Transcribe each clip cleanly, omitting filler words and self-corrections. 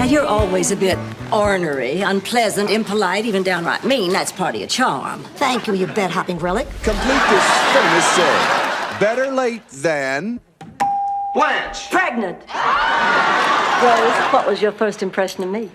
you're always a bit ornery, unpleasant, impolite, even downright mean. That's part of your charm. Thank you, you bed-hopping relic. Complete this famous saying. Better late than... Blanche! Pregnant! Rose, what was your first impression of me?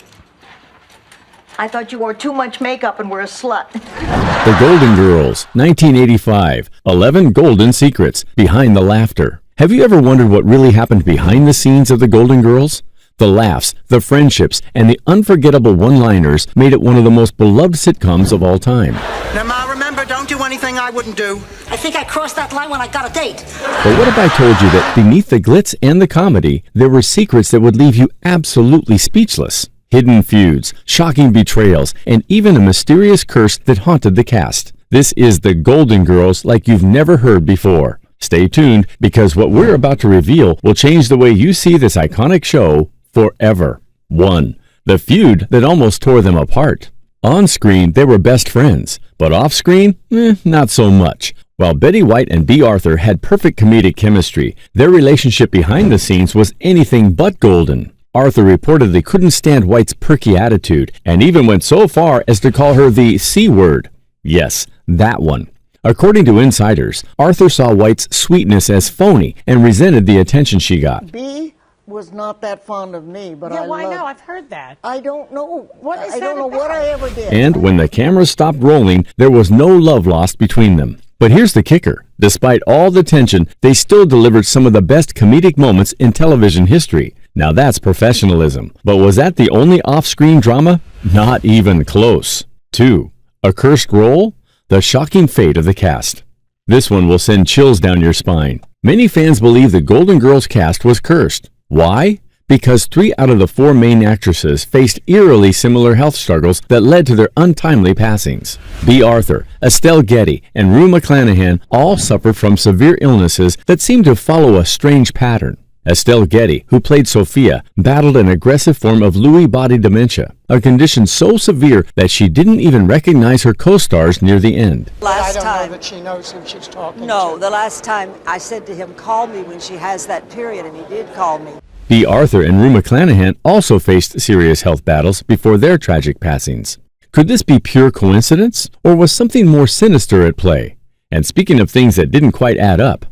I thought you wore too much makeup and were a slut. The Golden Girls, 1985. 11 Golden Secrets Behind the Laughter. Have you ever wondered what really happened behind the scenes of the Golden Girls? The laughs, the friendships, and the unforgettable one-liners made it one of the most beloved sitcoms of all time. Now, Ma, remember, don't do anything I wouldn't do. I think I crossed that line when I got a date. But what if I told you that beneath the glitz and the comedy, there were secrets that would leave you absolutely speechless? Hidden feuds, shocking betrayals, and even a mysterious curse that haunted the cast. This is the Golden Girls like you've never heard before. Stay tuned, because what we're about to reveal will change the way you see this iconic show forever. 1. The feud that almost tore them apart. On screen, they were best friends, but off screen, not so much. While Betty White and Bea Arthur had perfect comedic chemistry, their relationship behind the scenes was anything but golden. Arthur reportedly couldn't stand White's perky attitude, and even went so far as to call her the C word. Yes, that one. According to insiders, Arthur saw White's sweetness as phony and resented the attention she got. Bea was not that fond of me, but yeah, why no? I've heard that. I don't know. What is I don't that know about? what I ever did. And when the cameras stopped rolling, there was no love lost between them. But here's the kicker. Despite all the tension, they still delivered some of the best comedic moments in television history. Now that's professionalism. But was that the only off-screen drama? Not even close. 2. A cursed role? The shocking fate of the cast. This one will send chills down your spine. Many fans believe the Golden Girls cast was cursed. Why? Because 3 out of the 4 main actresses faced eerily similar health struggles that led to their untimely passings. Bea Arthur, Estelle Getty, and Rue McClanahan all suffered from severe illnesses that seemed to follow a strange pattern. Estelle Getty, who played Sophia, battled an aggressive form of Lewy body dementia, a condition so severe that she didn't even recognize her co-stars near the end. I don't know that she knows who she's talking to. No, the last time I said to him, call me when she has that period, and he did call me. Bea Arthur and Rue McClanahan also faced serious health battles before their tragic passings. Could this be pure coincidence, or was something more sinister at play? And speaking of things that didn't quite add up,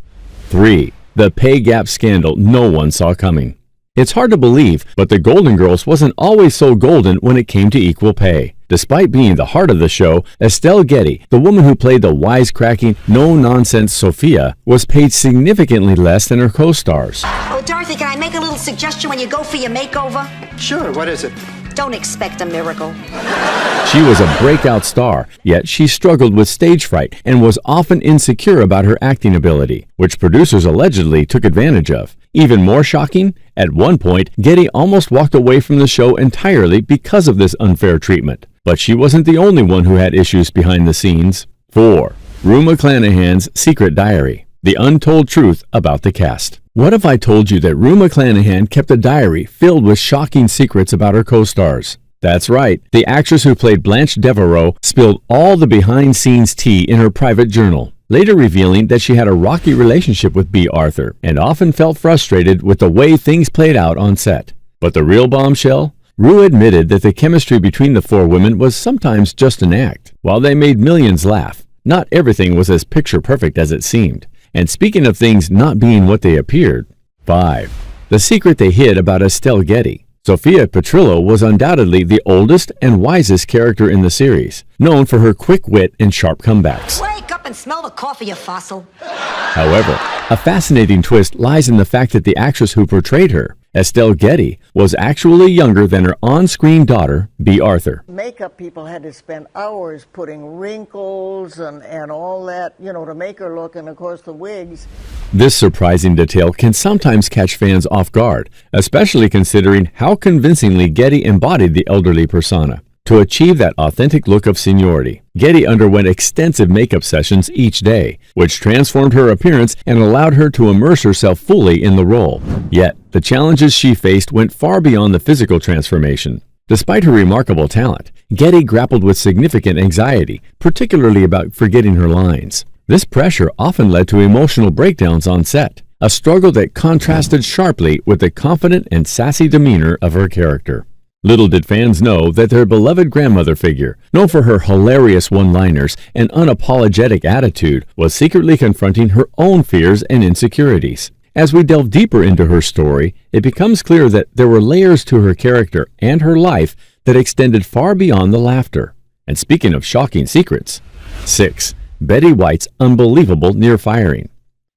3. The pay gap scandal no one saw coming. It's hard to believe, but the Golden Girls wasn't always so golden when it came to equal pay. Despite being the heart of the show, Estelle Getty, the woman who played the wisecracking, no-nonsense Sophia, was paid significantly less than her co-stars. Oh, Dorothy, can I make a little suggestion when you go for your makeover? Sure, what is it? Don't expect a miracle. She was a breakout star, yet she struggled with stage fright and was often insecure about her acting ability, which producers allegedly took advantage of. Even more shocking, at one point, Getty almost walked away from the show entirely because of this unfair treatment. But she wasn't the only one who had issues behind the scenes. 4. Rue McClanahan's secret diary. The untold truth about the cast. What if I told you that Rue McClanahan kept a diary filled with shocking secrets about her co-stars? That's right, the actress who played Blanche Devereaux spilled all the behind-scenes tea in her private journal, later revealing that she had a rocky relationship with Bea Arthur and often felt frustrated with the way things played out on set. But the real bombshell? Rue admitted that the chemistry between the 4 women was sometimes just an act. While they made millions laugh, not everything was as picture-perfect as it seemed. And speaking of things not being what they appeared, 5. The secret they hid about Estelle Getty. Sophia Petrillo was undoubtedly the oldest and wisest character in the series, known for her quick wit and sharp comebacks. Wake up and smell the coffee, you fossil. However, a fascinating twist lies in the fact that the actress who portrayed her, Estelle Getty, was actually younger than her on-screen daughter, Bea Arthur. Makeup people had to spend hours putting wrinkles and all that, you know, to make her look, and of course the wigs. This surprising detail can sometimes catch fans off guard, especially considering how convincingly Getty embodied the elderly persona. To achieve that authentic look of seniority, Getty underwent extensive makeup sessions each day, which transformed her appearance and allowed her to immerse herself fully in the role. Yet, the challenges she faced went far beyond the physical transformation. Despite her remarkable talent, Getty grappled with significant anxiety, particularly about forgetting her lines. This pressure often led to emotional breakdowns on set, a struggle that contrasted sharply with the confident and sassy demeanor of her character. Little did fans know that their beloved grandmother figure, known for her hilarious one-liners and unapologetic attitude, was secretly confronting her own fears and insecurities. As we delve deeper into her story, it becomes clear that there were layers to her character and her life that extended far beyond the laughter. And speaking of shocking secrets, 6. Betty White's unbelievable near-firing.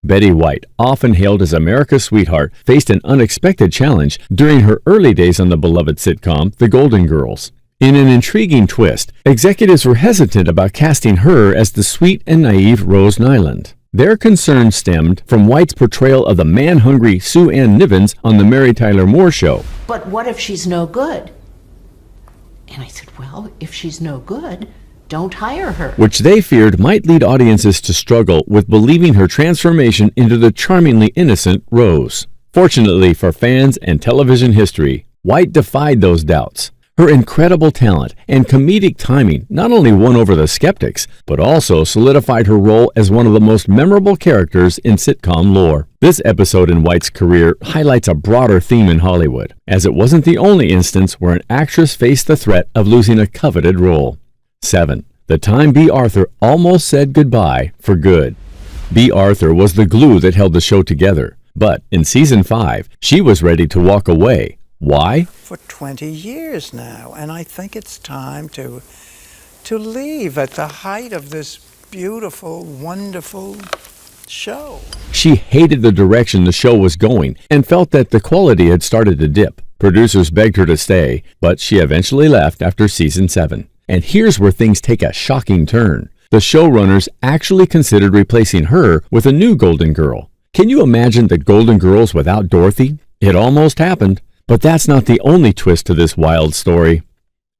Betty White, often hailed as America's sweetheart, faced an unexpected challenge during her early days on the beloved sitcom The Golden Girls. In an intriguing twist, executives were hesitant about casting her as the sweet and naive Rose Nyland. Their concern stemmed from White's portrayal of the man-hungry Sue Ann Nivens on the Mary Tyler Moore Show. But what if she's no good? And I said, well, if she's no good, don't hire her. Which they feared might lead audiences to struggle with believing her transformation into the charmingly innocent Rose. Fortunately for fans and television history, White defied those doubts. Her incredible talent and comedic timing not only won over the skeptics, but also solidified her role as one of the most memorable characters in sitcom lore. This episode in White's career highlights a broader theme in Hollywood, as it wasn't the only instance where an actress faced the threat of losing a coveted role. 7. The time Bea Arthur almost said goodbye for good. Bea Arthur was the glue that held the show together, but in season 5, she was ready to walk away. Why? For 20 years now, and I think it's time to leave at the height of this beautiful, wonderful show. She hated the direction the show was going and felt that the quality had started to dip. Producers begged her to stay, but she eventually left after season 7. And here's where things take a shocking turn. The showrunners actually considered replacing her with a new Golden Girl. Can you imagine the Golden Girls without Dorothy? It almost happened. But that's not the only twist to this wild story.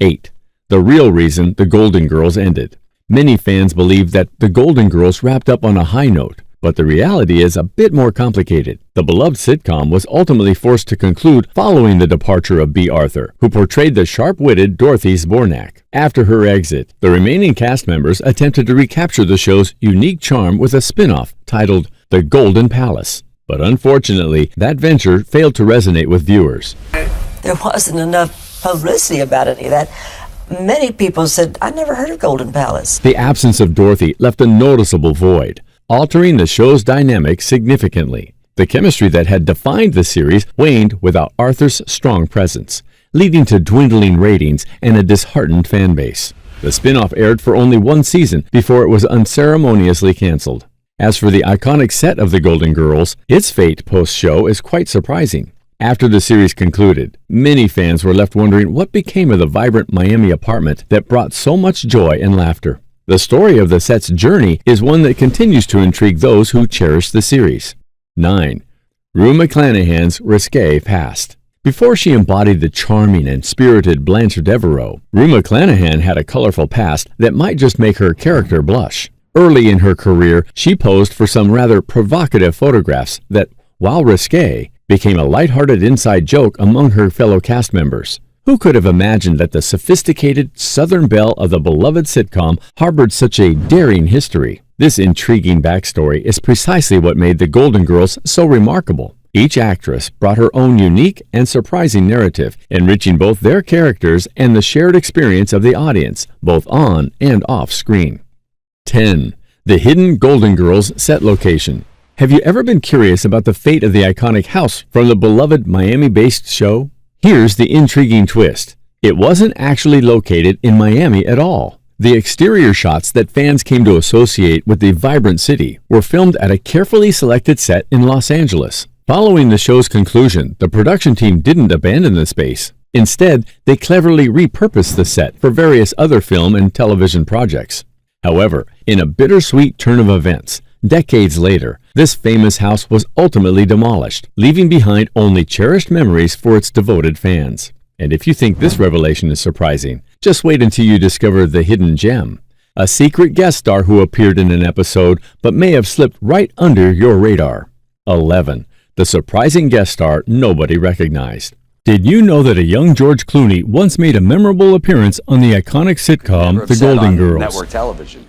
8. The real reason the Golden Girls ended. Many fans believe that the Golden Girls wrapped up on a high note, but the reality is a bit more complicated. The beloved sitcom was ultimately forced to conclude following the departure of Bea Arthur, who portrayed the sharp-witted Dorothy Zbornak. After her exit, the remaining cast members attempted to recapture the show's unique charm with a spin-off titled The Golden Palace. But unfortunately, that venture failed to resonate with viewers. There wasn't enough publicity about any of that. Many people said, I never heard of Golden Palace. The absence of Dorothy left a noticeable void, altering the show's dynamic significantly. The chemistry that had defined the series waned without Arthur's strong presence, leading to dwindling ratings and a disheartened fan base. The spin-off aired for only one season before it was unceremoniously canceled. As for the iconic set of the Golden Girls, its fate post-show is quite surprising. After the series concluded, many fans were left wondering what became of the vibrant Miami apartment that brought so much joy and laughter. The story of the set's journey is one that continues to intrigue those who cherish the series. 9. Rue McClanahan's risque past. Before she embodied the charming and spirited Blanche Devereaux, Rue McClanahan had a colorful past that might just make her character blush. Early in her career, she posed for some rather provocative photographs that, while risque, became a lighthearted inside joke among her fellow cast members. Who could have imagined that the sophisticated Southern belle of the beloved sitcom harbored such a daring history? This intriguing backstory is precisely what made the Golden Girls so remarkable. Each actress brought her own unique and surprising narrative, enriching both their characters and the shared experience of the audience, both on and off screen. 10. The hidden Golden Girls set location. Have you ever been curious about the fate of the iconic house from the beloved Miami-based show? Here's the intriguing twist. It wasn't actually located in Miami at all. The exterior shots that fans came to associate with the vibrant city were filmed at a carefully selected set in Los Angeles. Following the show's conclusion, the production team didn't abandon the space. Instead, they cleverly repurposed the set for various other film and television projects. However, in a bittersweet turn of events, decades later, this famous house was ultimately demolished, leaving behind only cherished memories for its devoted fans. And if you think this revelation is surprising, just wait until you discover the hidden gem, a secret guest star who appeared in an episode but may have slipped right under your radar. 11. The surprising guest star nobody recognized. Did you know that a young George Clooney once made a memorable appearance on the iconic sitcom The Golden Girls? Network television,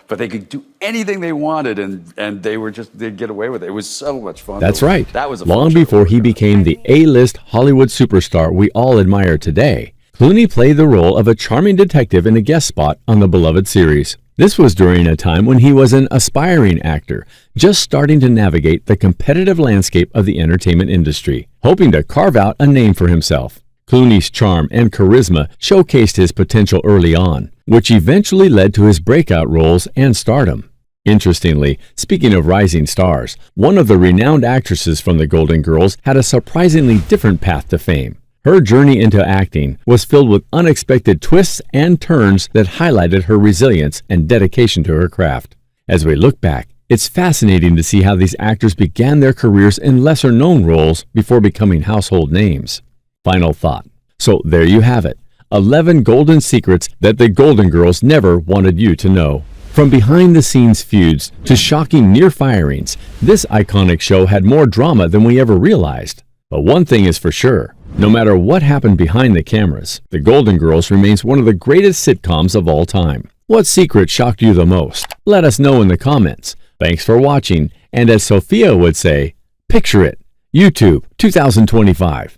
but they could do anything they wanted, and they'd get away with it. It was so much fun. That's right. That was long before he became the A-list Hollywood superstar we all admire today. Clooney played the role of a charming detective in a guest spot on the beloved series. This was during a time when he was an aspiring actor, just starting to navigate the competitive landscape of the entertainment industry, hoping to carve out a name for himself. Clooney's charm and charisma showcased his potential early on, which eventually led to his breakout roles and stardom. Interestingly, speaking of rising stars, one of the renowned actresses from the Golden Girls had a surprisingly different path to fame. Her journey into acting was filled with unexpected twists and turns that highlighted her resilience and dedication to her craft. As we look back, it's fascinating to see how these actors began their careers in lesser-known roles before becoming household names. Final thought. So there you have it, 11 golden secrets that the Golden Girls never wanted you to know. From behind-the-scenes feuds to shocking near-firings, this iconic show had more drama than we ever realized. But one thing is for sure, no matter what happened behind the cameras, The Golden Girls remains one of the greatest sitcoms of all time. What secret shocked you the most? Let us know in the comments. Thanks for watching, and as Sophia would say, picture it. YouTube 2025.